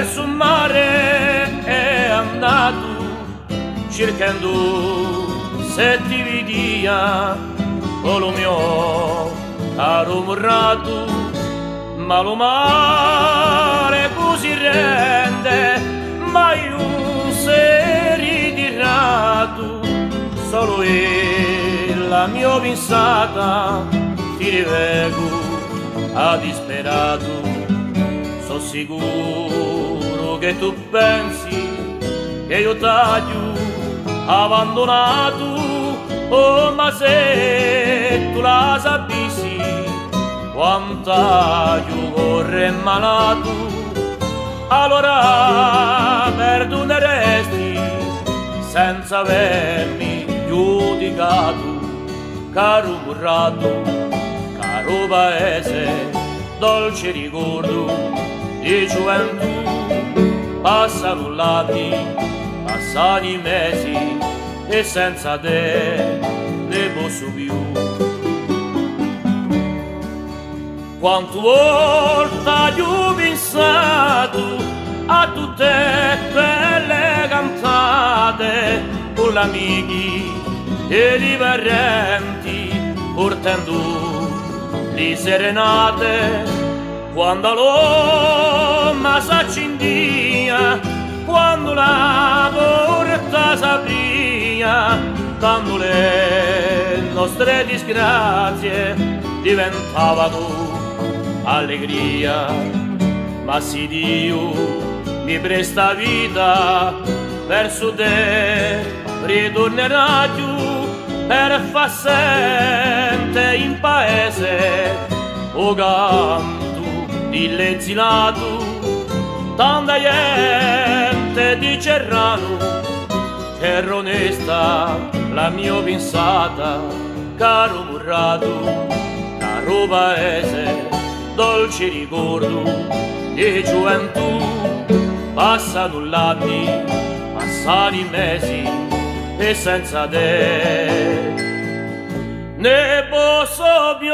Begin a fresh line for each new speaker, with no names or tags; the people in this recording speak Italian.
verso un mare è andato, cercando se ti vedia, o lo mio caro morrato, ma lo mare così rende, mai un se ritirato, solo la mia pensata ti rivego a disperato. So sicuro che tu pensi che io t'aglio abbandonato, oh, ma se tu la sapessi quanta io corre malato, allora perdoneresti senza avermi giudicato. Caro burrato, caro paese, dolce ricordo di gioventù, passano l'anni, passano i mesi e senza te ne posso più. Quanto volta io ho pensato a tutte quelle cantate con gli amici e i parenti, portando le serenate, quando l'uomo s'accendia, quando la porta s'apria, quando le nostre disgrazie diventavano allegria. Ma se Dio mi presta vita, verso te ritornerà giù per far sentire in paese o canto di lezinato, tanta gente di Cerrano che era onesta la mia pensata. Caro morrato, caro paese, dolce ricordo di gioventù, passano gli anni, passano i mesi e senza te ne posso più.